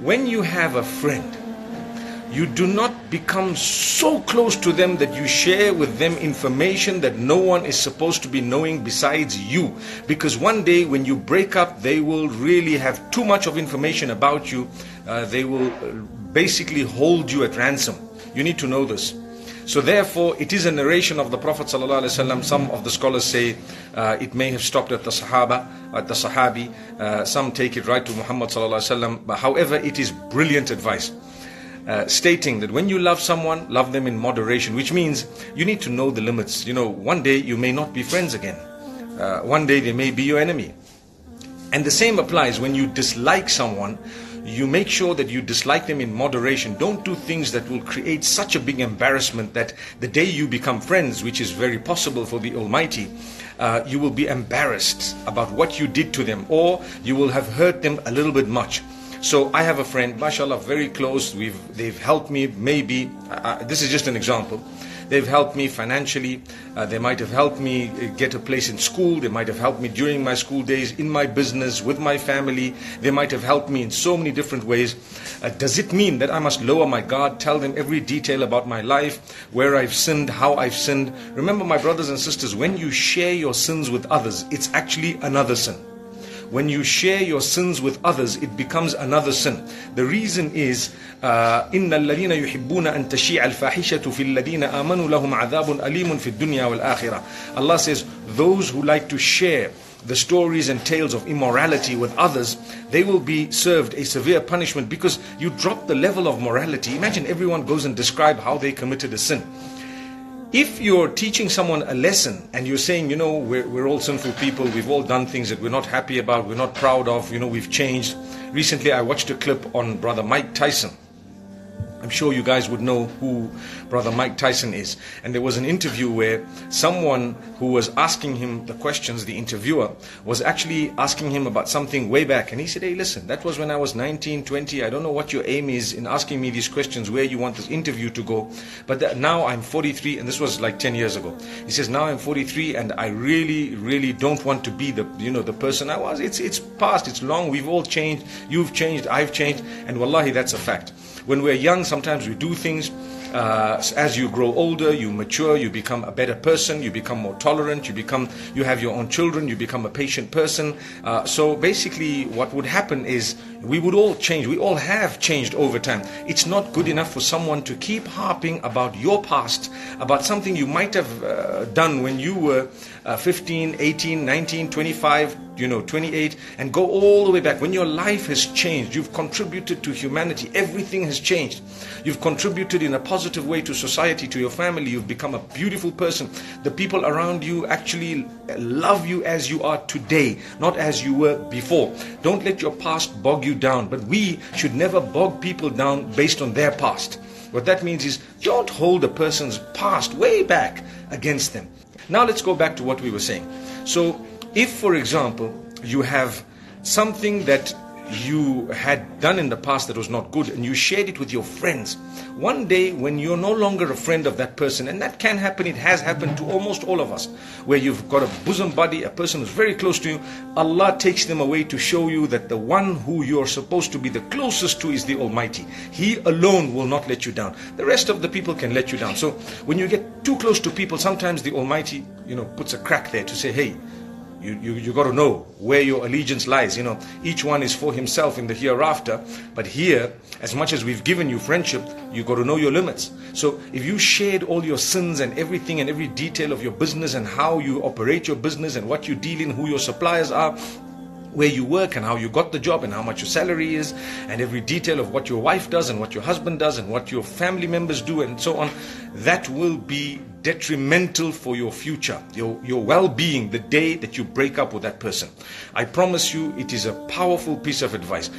when you have a friend, you do not become so close to them that you share with them information that no one is supposed to be knowing besides you. Because one day when you break up, they will really have too much of information about you. They will basically hold you at ransom. You need to know this. So therefore, it is a narration of the Prophet ﷺ. Some of the scholars say it may have stopped at the Sahaba, at the Sahabi. Some take it right to Muhammad ﷺ. But however, it is brilliant advice. Stating that when you love someone, love them in moderation, which means you need to know the limits. You know, one day you may not be friends again. One day they may be your enemy. And the same applies when you dislike someone. You make sure that you dislike them in moderation. Don't do things that will create such a big embarrassment that the day you become friends, which is very possible for the Almighty, you will be embarrassed about what you did to them, or you will have hurt them a little bit much. So I have a friend, mashallah, very close. They've helped me, maybe, this is just an example. They've helped me financially. They might have helped me get a place in school. They might have helped me during my school days, in my business, with my family. They might have helped me in so many different ways. Does it mean that I must lower my guard, tell them every detail about my life, where I've sinned, how I've sinned? Remember, my brothers and sisters, when you share your sins with others, it's actually another sin. When you share your sins with others, it becomes another sin. The reason is, إِنَّ الَّذِينَ يُحِبُّونَ أَن تَشِيعَ الْفَاحِشَةُ فِي الَّذِينَ آمَنُوا لَهُمْ عَذَابٌ أَلِيمٌ فِي الدُّنْيَا وَالْآخِرَةِ. Allah says, those who like to share the stories and tales of immorality with others, they will be served a severe punishment, because you drop the level of morality. Imagine everyone goes and describe how they committed a sin. If you're teaching someone a lesson and you're saying, you know, we're all sinful people, we've all done things that we're not happy about, we're not proud of, you know, we've changed. Recently I watched a clip on Brother Mike Tyson. I'm sure you guys would know who Brother Mike Tyson is. And there was an interview where someone who was asking him the questions, the interviewer, was actually asking him about something way back. And he said, hey, listen, that was when I was 19, 20. I don't know what your aim is in asking me these questions, where you want this interview to go. But now I'm 43, and this was like 10 years ago. He says, now I'm 43, and I really don't want to be the person I was. It's past, it's long, we've all changed. You've changed, I've changed. And wallahi, that's a fact. When we're young, sometimes we do things. As you grow older, you mature, you become a better person, you become more tolerant, you have your own children, you become a patient person. So basically what would happen is we would all change. We all have changed over time. It's not good enough for someone to keep harping about your past, about something you might have done when you were 15, 18, 19, 25, 28, and go all the way back. When your life has changed, you've contributed to humanity, everything has changed. You've contributed in a positive way to society, to your family, you've become a beautiful person. The people around you actually love you as you are today, not as you were before. Don't let your past bog you down, but we should never bog people down based on their past. What that means is, don't hold a person's past way back against them. Now let's go back to what we were saying. So if, for example, you have something that you had done in the past that was not good, and you shared it with your friends, one day when you're no longer a friend of that person, and that can happen, it has happened to almost all of us, where you've got a bosom buddy, a person who's very close to you, Allah takes them away to show you that the one who you're supposed to be the closest to is the Almighty. He alone will not let you down. The rest of the people can let you down. So when you get too close to people, sometimes the Almighty puts a crack there to say, hey, you got to know where your allegiance lies. Each one is for himself in the hereafter. But here, as much as we've given you friendship, you got to know your limits. So if you shared all your sins and everything and every detail of your business and how you operate your business and what you deal in, who your suppliers are, where you work and how you got the job and how much your salary is, and every detail of what your wife does and what your husband does and what your family members do and so on, that will be detrimental for your future, your well-being, the day that you break up with that person. I promise you, it is a powerful piece of advice.